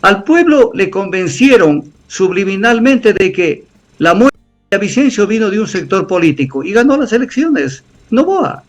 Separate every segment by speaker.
Speaker 1: Al pueblo le convencieron subliminalmente de que la muerte de Vicencio vino de un sector político y ganó las elecciones. Noboa.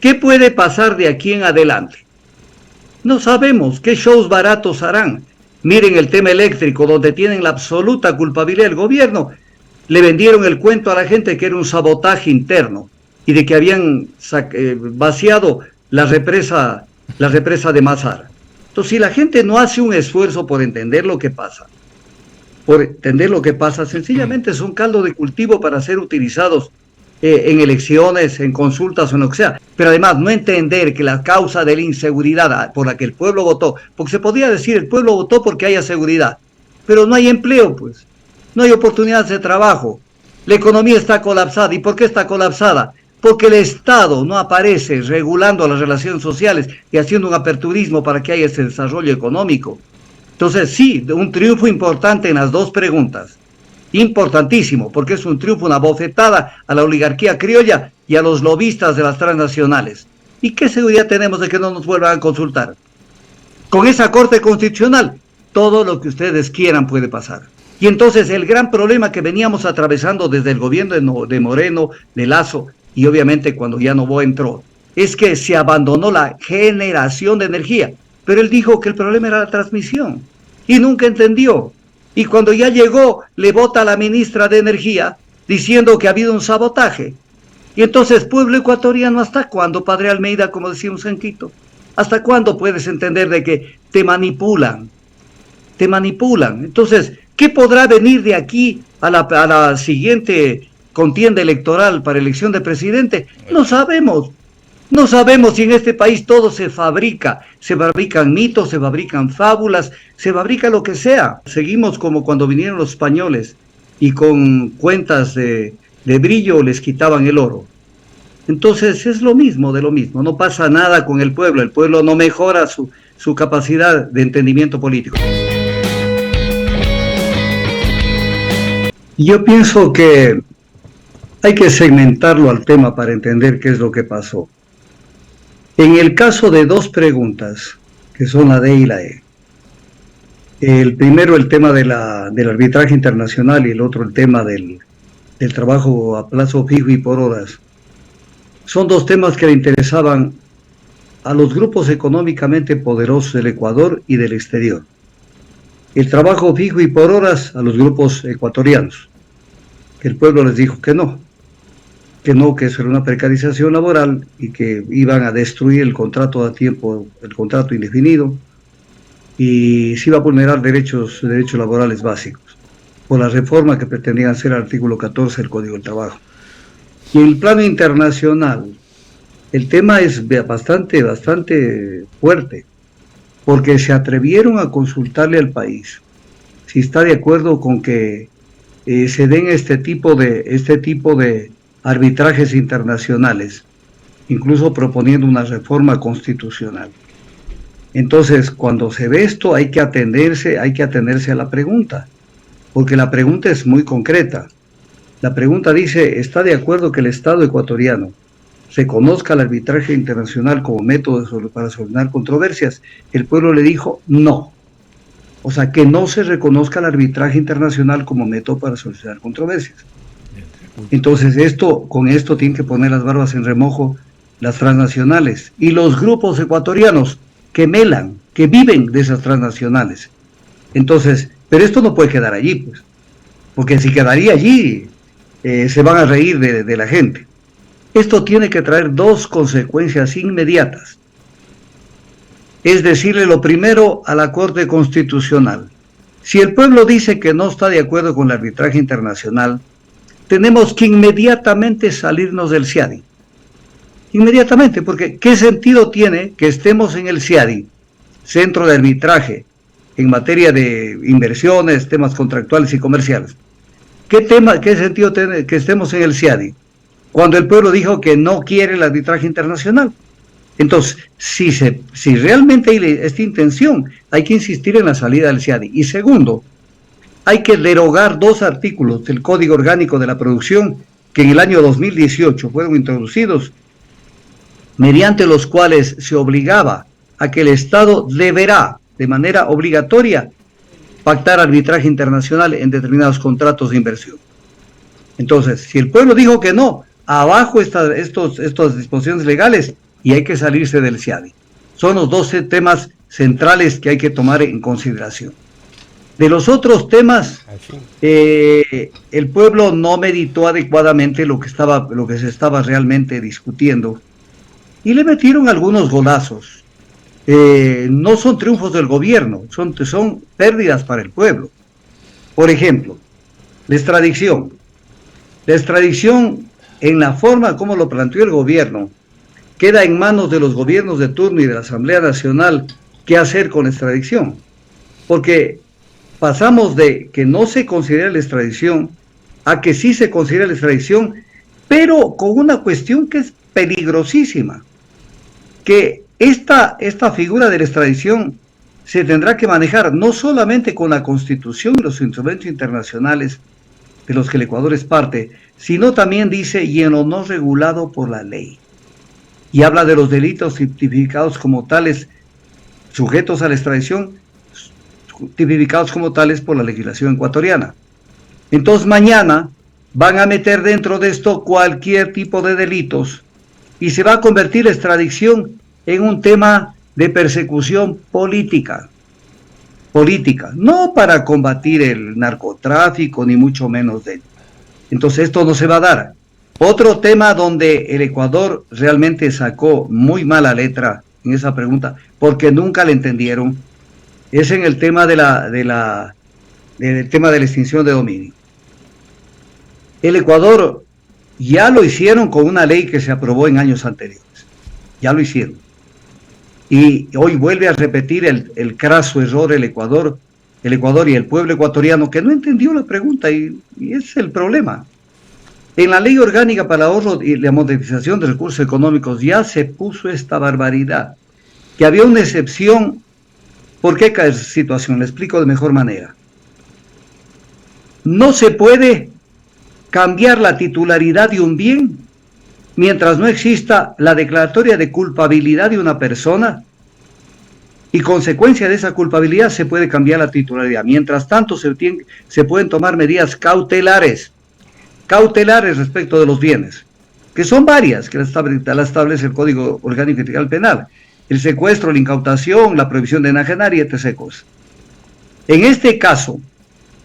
Speaker 1: ¿Qué puede pasar de aquí en adelante? No sabemos qué shows baratos harán. Miren el tema eléctrico, donde tienen la absoluta culpabilidad del gobierno. Le vendieron el cuento a la gente que era un sabotaje interno y de que habían vaciado la represa de Mazara. Entonces, si la gente no hace un esfuerzo por entender lo que pasa, sencillamente es un caldo de cultivo para ser utilizados en elecciones, en consultas o en lo que sea. Pero además, no entender que la causa de la inseguridad por la que el pueblo votó, porque se podría decir el pueblo votó porque haya seguridad, pero no hay empleo, pues, no hay oportunidades de trabajo, la economía está colapsada. ¿Y por qué está colapsada? Porque el Estado no aparece regulando las relaciones sociales y haciendo un aperturismo para que haya ese desarrollo económico. Entonces, sí, un triunfo importante en las dos preguntas. Importantísimo, porque es un triunfo, una bofetada a la oligarquía criolla y a los lobistas de las transnacionales. ¿Y qué seguridad tenemos de que no nos vuelvan a consultar? Con esa Corte Constitucional, todo lo que ustedes quieran puede pasar. Y entonces el gran problema que veníamos atravesando desde el gobierno de Moreno, de Lasso, y obviamente cuando ya Noboa entró, es que se abandonó la generación de energía. Pero él dijo que el problema era la transmisión y nunca entendió. Y cuando ya llegó, le vota a la ministra de Energía diciendo que ha habido un sabotaje. Y entonces, pueblo ecuatoriano, ¿hasta cuándo, padre Almeida, como decimos en Quito? ¿Hasta cuándo puedes entender de que te manipulan? Te manipulan. Entonces, ¿qué podrá venir de aquí a la siguiente contienda electoral para elección de presidente? No sabemos. No sabemos si en este país todo se fabrica mitos, se fabrican fábulas, se fabrica lo que sea. Seguimos como cuando vinieron los españoles y con cuentas de brillo les quitaban el oro. Entonces es lo mismo de lo mismo, no pasa nada con el pueblo no mejora su capacidad de entendimiento político. Yo pienso que hay que segmentarlo al tema para entender qué es lo que pasó. En el caso de dos preguntas, que son la D y la E, el primero el tema del arbitraje internacional y el otro el tema del trabajo a plazo fijo y por horas, son dos temas que le interesaban a los grupos económicamente poderosos del Ecuador y del exterior. El trabajo fijo y por horas a los grupos ecuatorianos, que el pueblo les dijo que no, que eso era una precarización laboral y que iban a destruir el contrato a tiempo, el contrato indefinido, y se iba a vulnerar derechos laborales básicos por la reforma que pretendían hacer al artículo 14 del Código del Trabajo. Y en el plano internacional, el tema es bastante fuerte, porque se atrevieron a consultarle al país si está de acuerdo con que se den este tipo de arbitrajes internacionales, incluso proponiendo una reforma constitucional. Entonces, cuando se ve esto, hay que atenderse a la pregunta, porque la pregunta es muy concreta. La pregunta dice, ¿está de acuerdo que el Estado ecuatoriano reconozca el arbitraje internacional como método para solucionar controversias? El pueblo le dijo no. O sea, que no se reconozca el arbitraje internacional como método para solucionar controversias. Entonces, con esto tienen que poner las barbas en remojo las transnacionales y los grupos ecuatorianos que melan, que viven de esas transnacionales. Entonces, pero esto no puede quedar allí, pues, porque si quedaría allí, se van a reír de la gente. Esto tiene que traer dos consecuencias inmediatas. Es decirle lo primero a la Corte Constitucional. Si el pueblo dice que no está de acuerdo con el arbitraje internacional, tenemos que inmediatamente salirnos del CIADI. Inmediatamente, porque ¿qué sentido tiene que estemos en el CIADI, Centro de Arbitraje, en materia de inversiones, temas contractuales y comerciales? ¿Qué sentido tiene que estemos en el CIADI cuando el pueblo dijo que no quiere el arbitraje internacional? Entonces, si realmente hay esta intención, hay que insistir en la salida del CIADI. Y segundo, hay que derogar dos artículos del Código Orgánico de la Producción que en el año 2018 fueron introducidos, mediante los cuales se obligaba a que el Estado deberá, de manera obligatoria, pactar arbitraje internacional en determinados contratos de inversión. Entonces, si el pueblo dijo que no, abajo estas disposiciones legales y hay que salirse del CIADI. Son los 12 temas centrales que hay que tomar en consideración. De los otros temas, el pueblo no meditó adecuadamente lo que se estaba realmente discutiendo y le metieron algunos golazos. No son triunfos del gobierno, son pérdidas para el pueblo. Por ejemplo, la extradición. La extradición, en la forma como lo planteó el gobierno, queda en manos de los gobiernos de turno y de la Asamblea Nacional qué hacer con la extradición. Porque pasamos de que no se considera la extradición a que sí se considera la extradición, pero con una cuestión que es peligrosísima, que esta figura de la extradición se tendrá que manejar no solamente con la Constitución y los instrumentos internacionales de los que el Ecuador es parte, sino también dice, y en lo no regulado por la ley. Y habla de los delitos tipificados como tales, sujetos a la extradición, tipificados como tales por la legislación ecuatoriana. Entonces mañana van a meter dentro de esto cualquier tipo de delitos y se va a convertir la extradición en un tema de persecución política, no para combatir el narcotráfico, ni mucho menos de él. Entonces esto no se va a dar. Otro tema donde el Ecuador realmente sacó muy mala letra en esa pregunta, porque nunca le entendieron, es en el tema de la extinción de dominio. El Ecuador ya lo hicieron con una ley que se aprobó en años anteriores, ya lo hicieron. Y hoy vuelve a repetir el craso error el Ecuador y el pueblo ecuatoriano que no entendió la pregunta y ese es el problema. En la Ley Orgánica para el Ahorro y la Modernización de Recursos Económicos ya se puso esta barbaridad, que había una excepción. ¿Por qué cae esa situación? Le explico de mejor manera. No se puede cambiar la titularidad de un bien mientras no exista la declaratoria de culpabilidad de una persona y consecuencia de esa culpabilidad se puede cambiar la titularidad. Mientras tanto se pueden tomar medidas cautelares respecto de los bienes, que son varias, que las establece el Código Orgánico Integral Penal. El secuestro, la incautación, la prohibición de enajenar y etc. cosas. En este caso,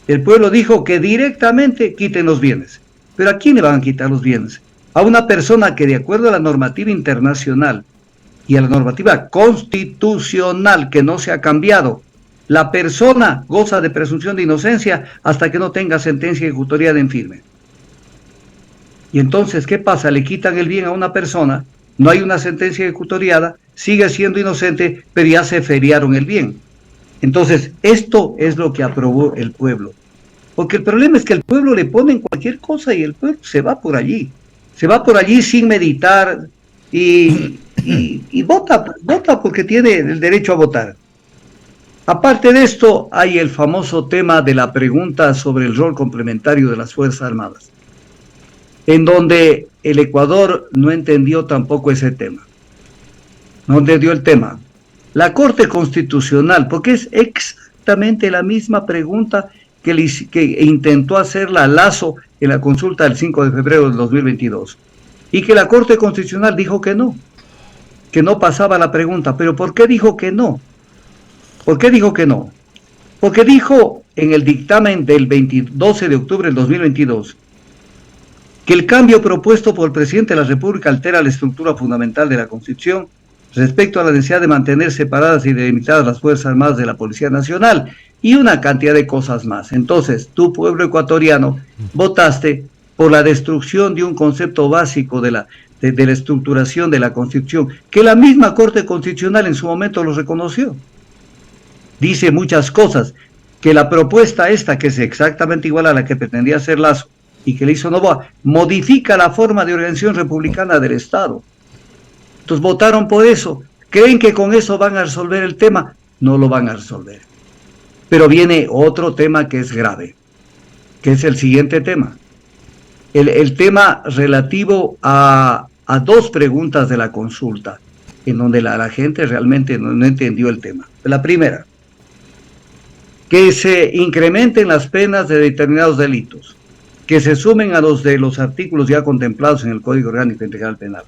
Speaker 1: el pueblo dijo que directamente quiten los bienes. ¿Pero a quién le van a quitar los bienes? A una persona que de acuerdo a la normativa internacional y a la normativa constitucional que no se ha cambiado, la persona goza de presunción de inocencia hasta que no tenga sentencia ejecutoriada en firme. Y entonces, ¿qué pasa? Le quitan el bien a una persona, no hay una sentencia ejecutoriada, sigue siendo inocente, pero ya se feriaron el bien. Entonces, esto es lo que aprobó el pueblo. Porque el problema es que el pueblo le ponen cualquier cosa y el pueblo se va por allí. Se va por allí sin meditar y vota porque tiene el derecho a votar. Aparte de esto, hay el famoso tema de la pregunta sobre el rol complementario de las Fuerzas Armadas, en donde el Ecuador no entendió tampoco ese tema. No entendió el tema. La Corte Constitucional, porque es exactamente la misma pregunta que intentó hacerla Lazo en la consulta del 5 de febrero del 2022, y que la Corte Constitucional dijo que no pasaba la pregunta. ¿Pero por qué dijo que no? ¿Por qué dijo que no? Porque dijo en el dictamen del 12 de octubre del 2022 que el cambio propuesto por el presidente de la República altera la estructura fundamental de la Constitución respecto a la necesidad de mantener separadas y delimitadas las Fuerzas Armadas de la Policía Nacional y una cantidad de cosas más. Entonces, tú, pueblo ecuatoriano, votaste por la destrucción de un concepto básico de la estructuración de la Constitución, que la misma Corte Constitucional en su momento lo reconoció. Dice muchas cosas, que la propuesta esta, que es exactamente igual a la que pretendía hacer Lazo y que le hizo Noboa, modifica la forma de organización republicana del Estado. Entonces votaron por eso. ¿Creen que con eso van a resolver el tema? No lo van a resolver. Pero viene otro tema que es grave, que es el siguiente tema. El tema relativo a dos preguntas de la consulta, en donde la gente realmente no entendió el tema. La primera, que se incrementen las penas de determinados delitos, que se sumen a los de los artículos ya contemplados en el Código Orgánico Integral Penal,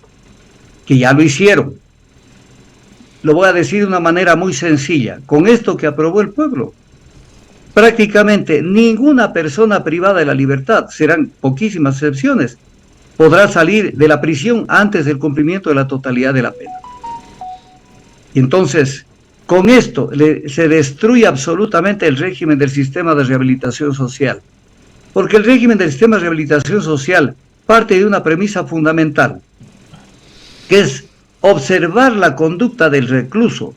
Speaker 1: que ya lo hicieron. Lo voy a decir de una manera muy sencilla, con esto que aprobó el pueblo, prácticamente ninguna persona privada de la libertad, serán poquísimas excepciones, podrá salir de la prisión antes del cumplimiento de la totalidad de la pena. Y entonces, con esto se destruye absolutamente el régimen del sistema de rehabilitación social, porque el régimen del sistema de rehabilitación social parte de una premisa fundamental, que es observar la conducta del recluso,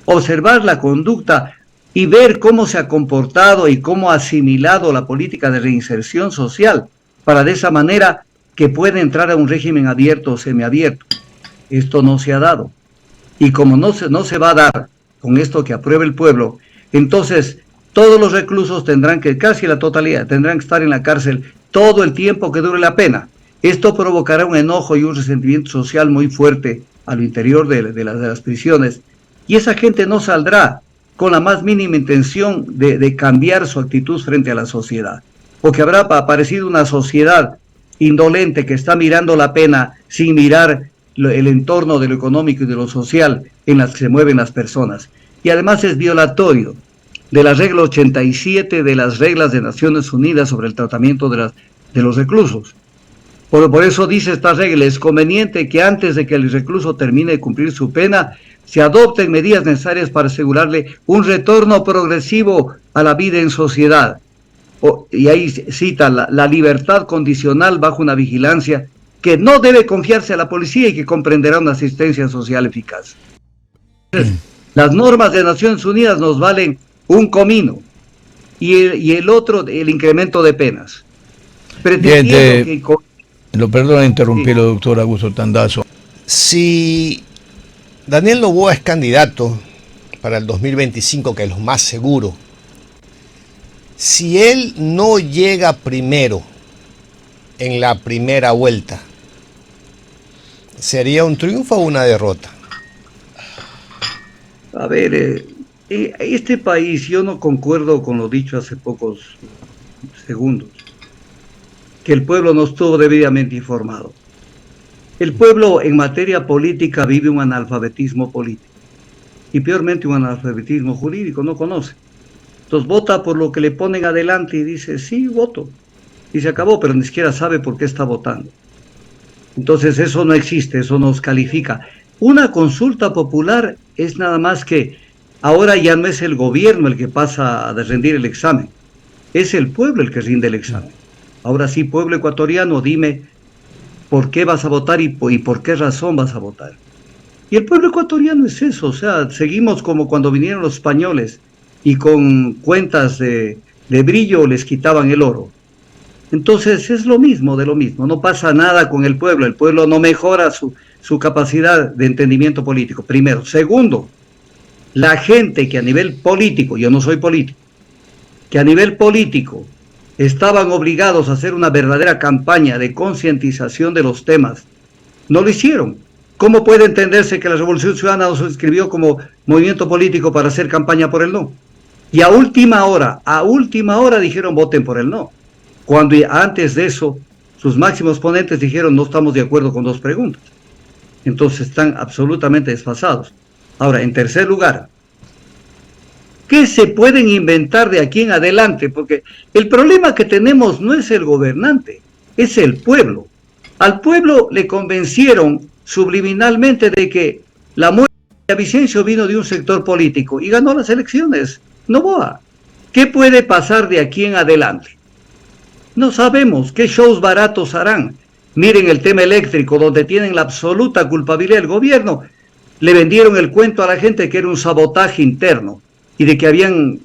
Speaker 1: observar la conducta y ver cómo se ha comportado y cómo ha asimilado la política de reinserción social, para de esa manera que pueda entrar a un régimen abierto o semiabierto. Esto no se ha dado. Y como no se va a dar con esto que apruebe el pueblo, entonces todos los reclusos tendrán que, casi la totalidad, tendrán que estar en la cárcel todo el tiempo que dure la pena. Esto provocará un enojo y un resentimiento social muy fuerte al interior de las prisiones, y esa gente no saldrá con la más mínima intención de cambiar su actitud frente a la sociedad, porque habrá aparecido una sociedad indolente que está mirando la pena sin mirar el entorno de lo económico y de lo social en las que se mueven las personas. Y además es violatorio de la regla 87 de las reglas de Naciones Unidas sobre el tratamiento de los reclusos. Por eso dice esta regla, es conveniente que antes de que el recluso termine de cumplir su pena, se adopten medidas necesarias para asegurarle un retorno progresivo a la vida en sociedad. Y ahí cita la libertad condicional bajo una vigilancia que no debe confiarse a la policía y que comprenderá una asistencia social eficaz. Las normas de Naciones Unidas nos valen un comino, y el otro, el incremento de penas.
Speaker 2: Lo perdono interrumpirlo, sí. Doctor Augusto Tandazo.
Speaker 3: Si Daniel Noboa es candidato para el 2025, que es lo más seguro, si él no llega primero en la primera vuelta, ¿sería un triunfo o una derrota?
Speaker 1: A ver, este país, yo no concuerdo con lo dicho hace pocos segundos, que el pueblo no estuvo debidamente informado. El pueblo en materia política vive un analfabetismo político, y peormente un analfabetismo jurídico, no conoce. Entonces vota por lo que le ponen adelante y dice, sí, voto, y se acabó, pero ni siquiera sabe por qué está votando. Entonces eso no existe, eso nos califica. Una consulta popular es nada más que, ahora ya no es el gobierno el que pasa a rendir el examen, es el pueblo el que rinde el examen. Ahora sí, pueblo ecuatoriano, dime por qué vas a votar y por qué razón vas a votar. Y el pueblo ecuatoriano es eso, o sea, seguimos como cuando vinieron los españoles y con cuentas de brillo les quitaban el oro. Entonces es lo mismo de lo mismo, no pasa nada con el pueblo no mejora su capacidad de entendimiento político, primero. Segundo, la gente que a nivel político, yo no soy político, que a nivel político estaban obligados a hacer una verdadera campaña de concientización de los temas, no lo hicieron. ¿Cómo puede entenderse que la Revolución Ciudadana no se inscribió como movimiento político para hacer campaña por el no? Y a última hora dijeron voten por el no, cuando antes de eso sus máximos ponentes dijeron no estamos de acuerdo con dos preguntas. Entonces están absolutamente desfasados. Ahora, en tercer lugar, ¿qué se pueden inventar de aquí en adelante? Porque el problema que tenemos no es el gobernante, es el pueblo. Al pueblo le convencieron subliminalmente de que la muerte de Vicencio vino de un sector político y ganó las elecciones. Noboa. ¿Qué puede pasar de aquí en adelante? No sabemos qué shows baratos harán. Miren el tema eléctrico, donde tienen la absoluta culpabilidad del gobierno. Le vendieron el cuento a la gente que era un sabotaje interno y de que habían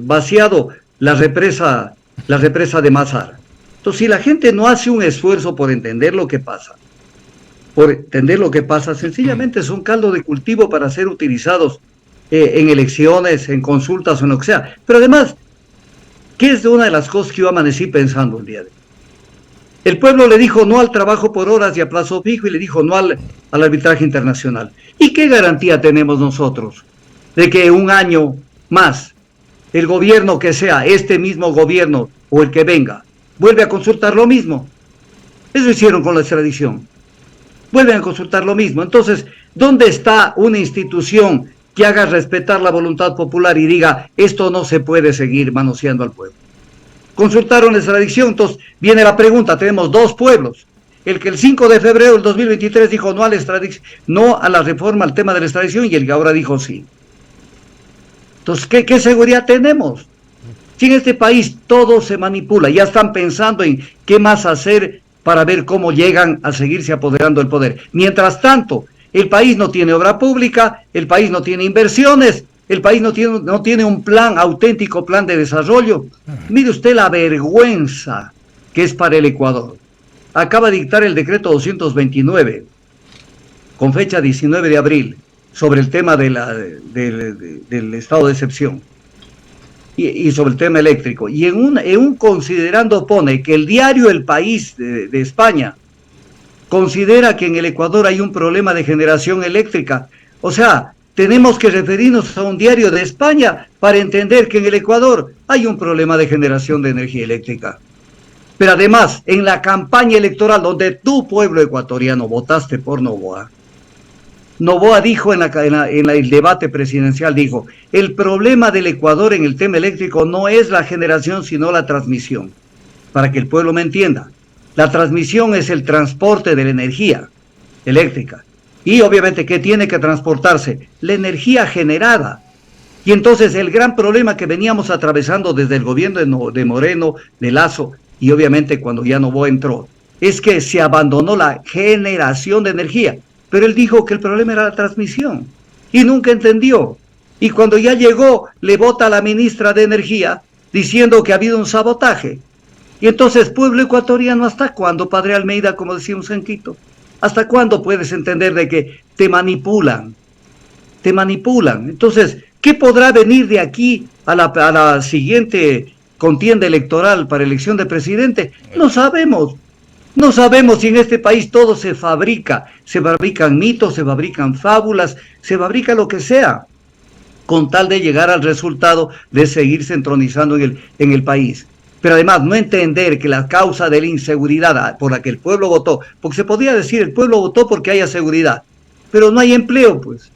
Speaker 1: vaciado la represa de Mazara. Entonces, si la gente no hace un esfuerzo por entender lo que pasa, sencillamente son caldo de cultivo para ser utilizados en elecciones, en consultas o en lo que sea. Pero además, ¿qué es una de las cosas que yo amanecí pensando el día de hoy? El pueblo le dijo no al trabajo por horas y a plazo fijo y le dijo no al arbitraje internacional. ¿Y qué garantía tenemos nosotros de que un año más el gobierno que sea, este mismo gobierno o el que venga, vuelve a consultar lo mismo. Eso hicieron con la extradición. Vuelven a consultar lo mismo. Entonces, ¿dónde está una institución que haga respetar la voluntad popular y diga, esto no se puede seguir manoseando al pueblo? Consultaron la extradición, entonces viene la pregunta, tenemos dos pueblos. El que el 5 de febrero del 2023 dijo no a la extradición, no a la reforma, al tema de la extradición, y el que ahora dijo sí. Entonces, ¿qué seguridad tenemos? Si en este país todo se manipula, ya están pensando en qué más hacer para ver cómo llegan a seguirse apoderando del poder. Mientras tanto, el país no tiene obra pública, el país no tiene inversiones, el país no tiene un plan, auténtico plan de desarrollo. Mire usted la vergüenza que es para el Ecuador. Acaba de dictar el decreto 229, con fecha 19 de abril, sobre el tema del estado de excepción y sobre el tema eléctrico. Y en un considerando pone que el diario El País de España considera que en el Ecuador hay un problema de generación eléctrica. O sea, tenemos que referirnos a un diario de España para entender que en el Ecuador hay un problema de generación de energía eléctrica. Pero además, en la campaña electoral donde tu pueblo ecuatoriano votaste por Noboa, Noboa dijo en el debate presidencial, dijo, el problema del Ecuador en el tema eléctrico no es la generación, sino la transmisión. Para que el pueblo me entienda, la transmisión es el transporte de la energía eléctrica. Y obviamente, ¿qué tiene que transportarse? La energía generada. Y entonces el gran problema que veníamos atravesando desde el gobierno de Moreno, de Lazo, y obviamente cuando ya Noboa entró, es que se abandonó la generación de energía. Pero él dijo que el problema era la transmisión y nunca entendió. Y cuando ya llegó, le vota a la ministra de Energía diciendo que ha habido un sabotaje. Y entonces, pueblo ecuatoriano, ¿hasta cuándo, padre Almeida, como decimos en Quito? ¿Hasta cuándo puedes entender de que te manipulan? Te manipulan. Entonces, ¿qué podrá venir de aquí a la siguiente contienda electoral para elección de presidente? No sabemos. No sabemos si en este país todo se fabrican mitos, se fabrican fábulas, se fabrica lo que sea, con tal de llegar al resultado de seguirse entronizando en el país. Pero además no entender que la causa de la inseguridad por la que el pueblo votó, porque se podría decir el pueblo votó porque haya seguridad, pero no hay empleo, pues,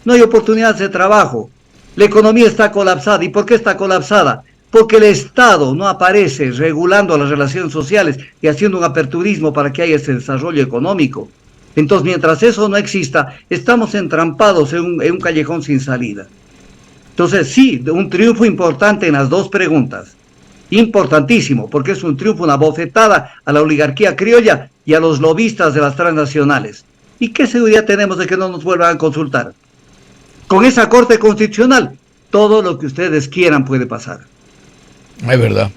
Speaker 1: no hay oportunidades de trabajo, la economía está colapsada. ¿Y por qué está colapsada? Porque el Estado no aparece regulando las relaciones sociales y haciendo un aperturismo para que haya ese desarrollo económico. Entonces, mientras eso no exista, estamos entrampados en un callejón sin salida. Entonces, sí, un triunfo importante en las dos preguntas. Importantísimo, porque es un triunfo, una bofetada a la oligarquía criolla y a los lobistas de las transnacionales. ¿Y qué seguridad tenemos de que no nos vuelvan a consultar? Con esa Corte Constitucional, todo lo que ustedes quieran puede pasar.
Speaker 2: Es verdad.